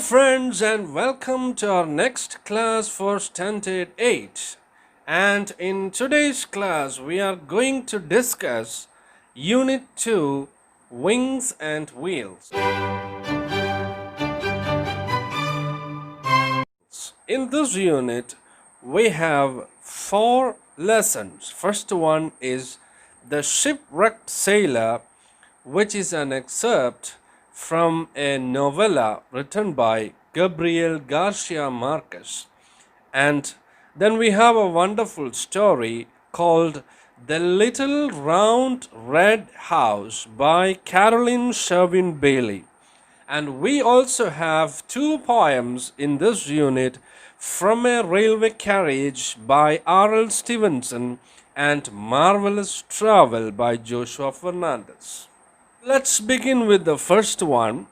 friends, and welcome to our next class for Standard 8. And in today's class, we are going to discuss Unit 2, Wings and Wheels. In this unit, we have 4 lessons. First one is The Shipwrecked Sailor, which is an excerpt from a novella written by Gabriel Marques. And then we have a wonderful story called The Little Round Red House by Caroline Sherwin Bailey. And we also have 2 poems in this unit, From a Railway Carriage by R.L. Stevenson and Marvelous Travel by Joshua Fernandez. Let's begin with the first one,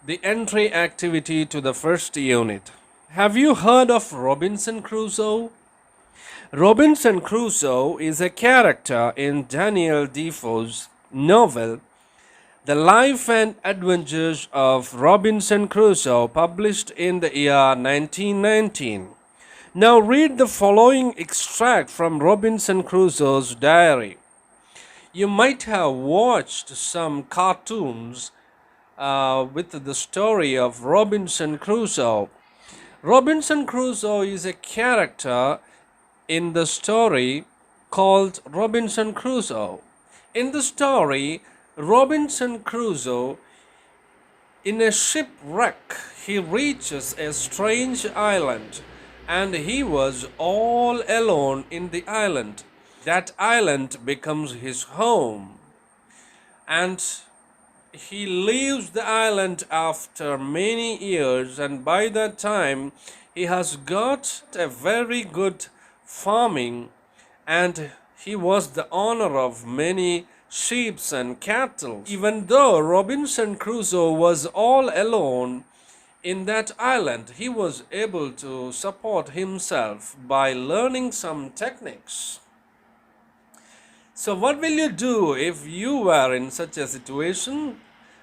the entry activity to the first unit. Have you heard of Robinson Crusoe? Robinson Crusoe is a character in Daniel Defoe's novel The Life and Adventures of Robinson Crusoe, published in the year 1919. Now read the following extract from Robinson Crusoe's diary. You might have watched some cartoons with the story of Robinson Crusoe. Robinson Crusoe is a character in the story called Robinson Crusoe. In the story, Robinson Crusoe, in a shipwreck, he reaches a strange island and he was all alone in the island. That island becomes his home, and he leaves the island after many years, and by that time he has got a very good farming, and he was the owner of many sheep and cattle. Even though Robinson Crusoe was all alone in that island, he was able to support himself by learning some techniques. So what will you do if you were in such a situation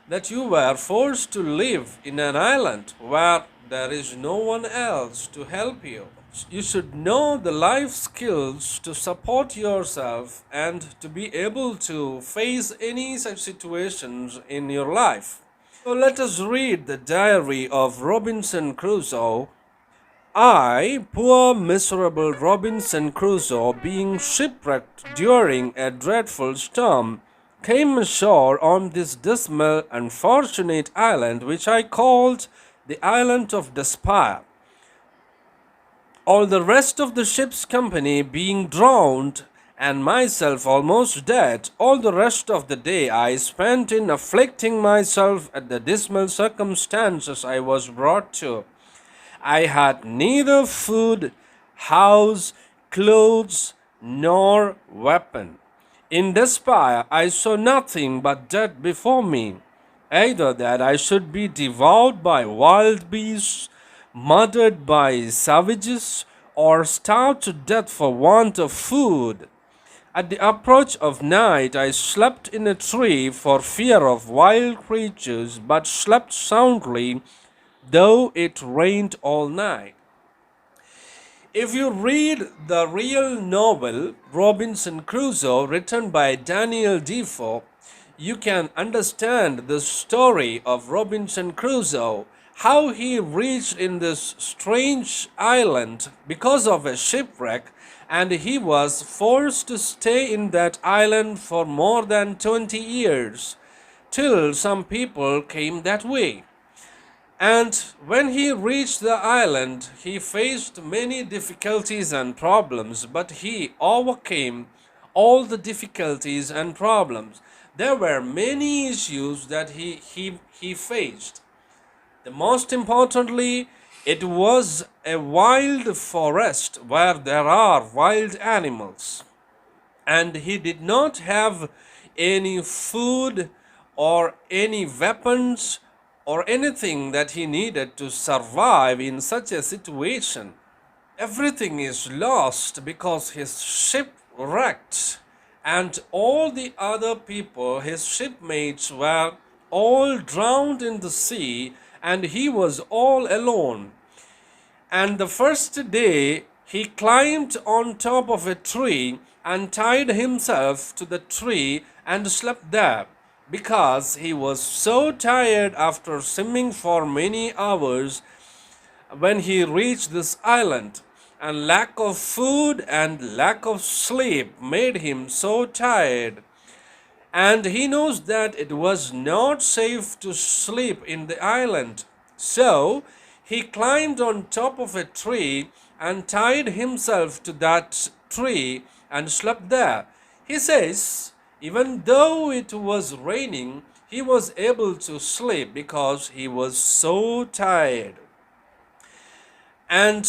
that you were forced to live in an island where there is no one else to help you? You should know the life skills to support yourself and to be able to face any such situations in your life. So let us read the diary of Robinson Crusoe. I, poor miserable Robinson Crusoe, being shipwrecked during a dreadful storm, came ashore on this dismal, unfortunate island, which I called the Island of Despair. All the rest of the ship's company being drowned, and myself almost dead, all the rest of the day I spent in afflicting myself at the dismal circumstances I was brought to. I had neither food, house, clothes, nor weapon. In despair, I saw nothing but death before me, either that I should be devoured by wild beasts, murdered by savages, or starved to death for want of food. At the approach of night, I slept in a tree for fear of wild creatures, but slept soundly, though it rained all night. If you read the real novel Robinson Crusoe, written by Daniel Defoe, you can understand the story of Robinson Crusoe, how he reached in this strange island because of a shipwreck, and he was forced to stay in that island for more than 20 years, till some people came that way. And when he reached the island, he faced many difficulties and problems, but he overcame all the difficulties and problems. There were many issues that he faced. The most importantly, it was a wild forest where there are wild animals. And he did not have any food or any weapons or anything that he needed to survive in such a situation. Everything is lost because his ship wrecked, and all the other people, his shipmates, were all drowned in the sea, and he was all alone. And the first day he climbed on top of a tree and tied himself to the tree and slept there, because he was so tired after swimming for many hours when he reached this island. And lack of food and lack of sleep made him so tired, and he knows that it was not safe to sleep in the island. So he climbed on top of a tree and tied himself to that tree and slept there. He says, even though it was raining, he was able to sleep because he was so tired. And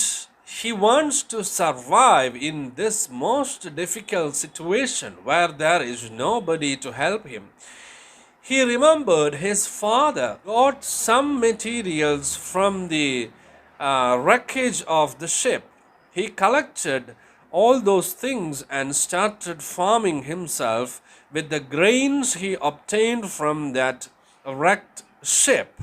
he wants to survive in this most difficult situation where there is nobody to help him. He remembered his father got some materials from the wreckage of the ship. He collected all those things and started farming himself with the grains he obtained from that wrecked ship.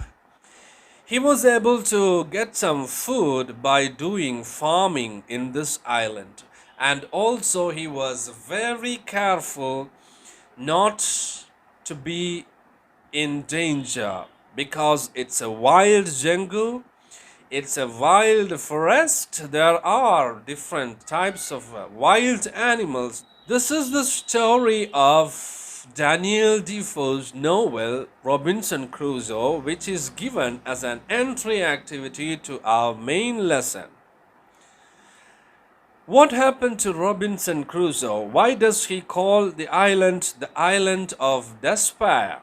He was able to get some food by doing farming in this island, and also he was very careful not to be in danger, because it's a wild jungle, it's a wild forest. There are different types of wild animals. This is the story of Daniel Defoe's novel Robinson Crusoe, which is given as an entry activity to our main lesson. What happened to Robinson Crusoe? Why does he call the island of despair?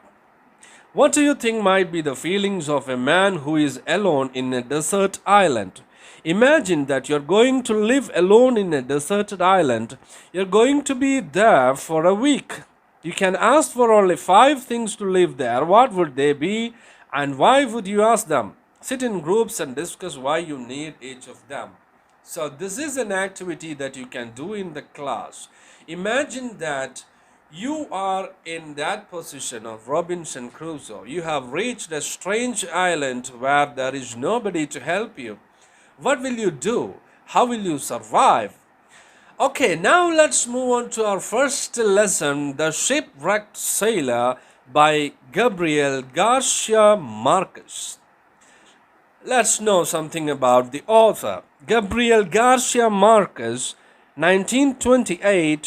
What do you think might be the feelings of a man who is alone in a desert island? Imagine that you're going to live alone in a deserted island. You're going to be there for a week. You can ask for only 5 things to live there. What would they be, and why would you ask them? Sit in groups and discuss why you need each of them. So this is an activity that you can do in the class. Imagine that you are in that position of Robinson Crusoe. You have reached a strange island where there is nobody to help you. What will you do? How will you survive? Okay, now let's move on to our first lesson, The Shipwrecked Sailor by Gabriel Garcia Marques. Let's know something about the author. Gabriel Garcia Marques, 1928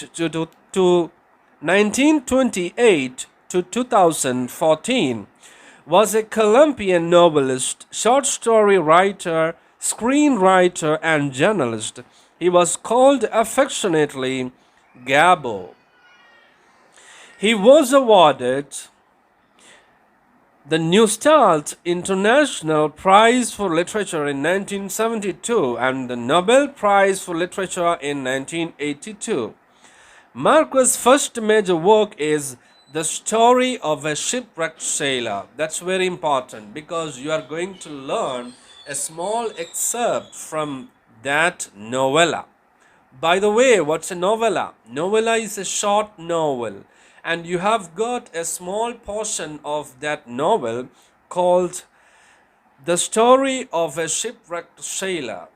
to 2014, was a Colombian novelist, short story writer, screenwriter, and journalist. He was called affectionately Gabo. He was awarded the Neustadt International Prize for Literature in 1972 and the Nobel Prize for Literature in 1982. Marques' first major work is The Story of a Shipwrecked Sailor. That's very important because you are going to learn a small excerpt from that novella. By the way, what's a novella? Novella is a short novel, and you have got a small portion of that novel called The Story of a Shipwrecked Sailor.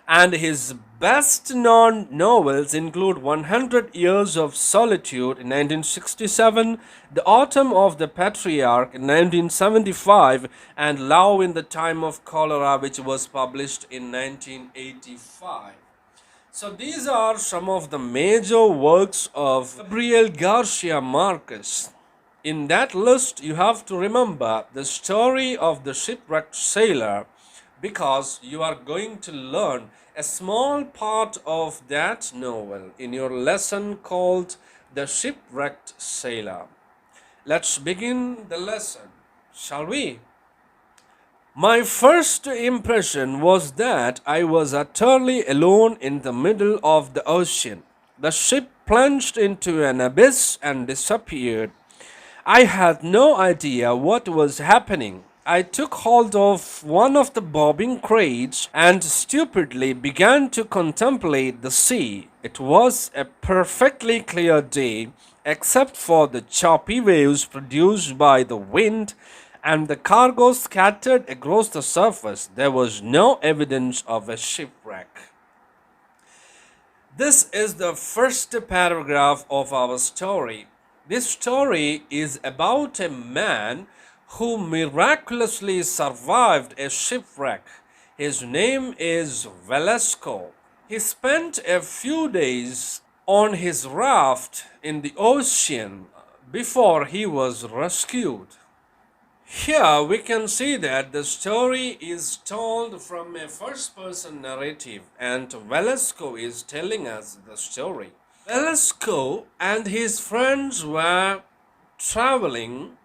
And his best known novels include 100 Years of Solitude in 1967, The Autumn of the Patriarch in 1975, and Love in the Time of Cholera, which was published in 1985. So these are some of the major works of Gabriel Garcia Marques. In that list, you have to remember The Story of the Shipwrecked Sailor, because you are going to learn a small part of that novel in your lesson called The Shipwrecked Sailor. Let's begin the lesson, shall we? My first impression was that I was utterly alone in the middle of the ocean. The ship plunged into an abyss and disappeared. I had no idea what was happening. I took hold of one of the bobbing crates and stupidly began to contemplate the sea. It was a perfectly clear day, except for the choppy waves produced by the wind and the cargo scattered across the surface. There was no evidence of a shipwreck. This is the first paragraph of our story. This story is about a man who miraculously survived a shipwreck. His name is Velasco. He spent a few days on his raft in the ocean before he was rescued. Here we can see that the story is told from a first person narrative, and Velasco is telling us the story. Velasco and his friends were traveling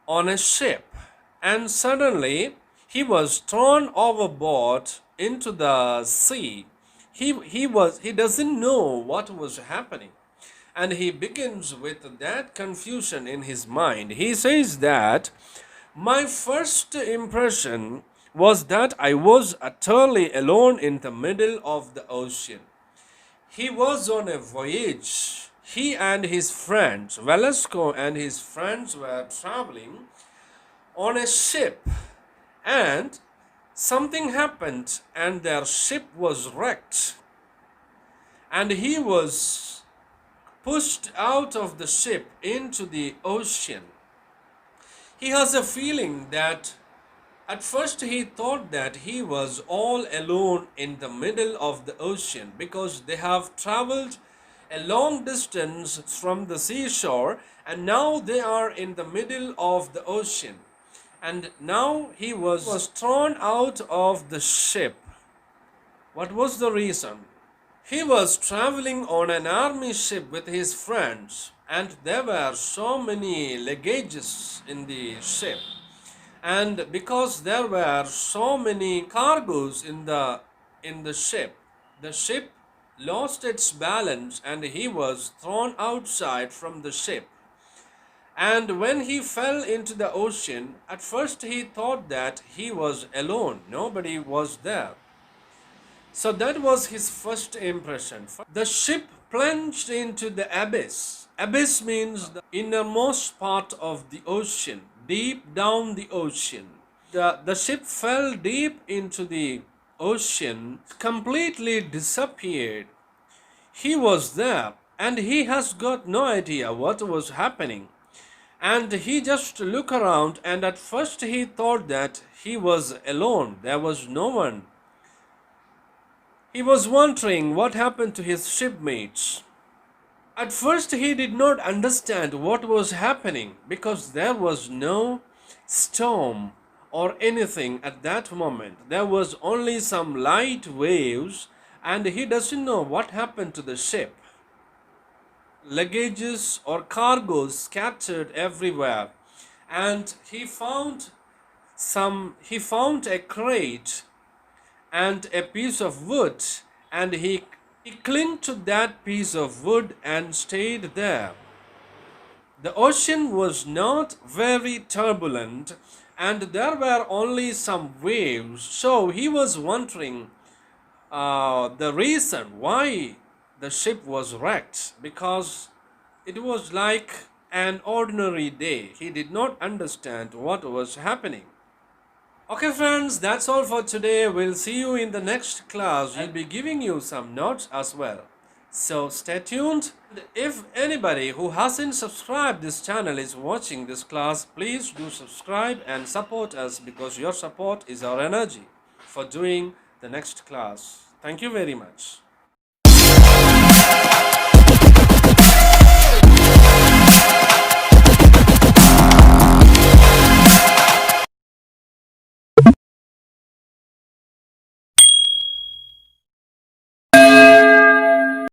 on a ship, and suddenly he was thrown overboard into the sea. He doesn't know what was happening, and he begins with that confusion in his mind. He says that my first impression was that I was utterly alone in the middle of the ocean. He was on a voyage. He and his friends, Velasco and his friends, were traveling on a ship, and something happened, and their ship was wrecked, and he was pushed out of the ship into the ocean. He has a feeling that at first he thought that he was all alone in the middle of the ocean, because they have traveled a long distance from the seashore, and now they are in the middle of the ocean. And now he was thrown out of the ship. What was the reason? He was traveling on an army ship with his friends, and there were so many luggages in the ship. And because there were so many cargoes in the ship, the ship lost its balance, and he was thrown outside from the ship. And when he fell into the ocean, at first he thought that he was alone, nobody was there. So that was his first impression. The ship plunged into the abyss. Abyss means the innermost part of the ocean, deep down the ocean. The ship fell deep into the ocean, completely disappeared. He was there, and he has got no idea what was happening. And he just looked around, and at first he thought that he was alone. There was no one. He was wondering what happened to his shipmates. At first he did not understand what was happening, because there was no storm or anything at that moment. There was only some light waves, and he doesn't know what happened to the ship. Luggages or cargoes scattered everywhere, and he found a crate and a piece of wood, and he clung to that piece of wood and stayed there. The ocean was not very turbulent, and there were only some waves, so he was wondering the reason why the ship was wrecked, because it was like an ordinary day. He did not understand what was happening. Okay friends, that's all for today. We'll see you in the next class. We'll be giving you some notes as well. So stay tuned. If anybody who hasn't subscribed this channel is watching this class, please do subscribe and support us, because your support is our energy for doing the next class. Thank you very much.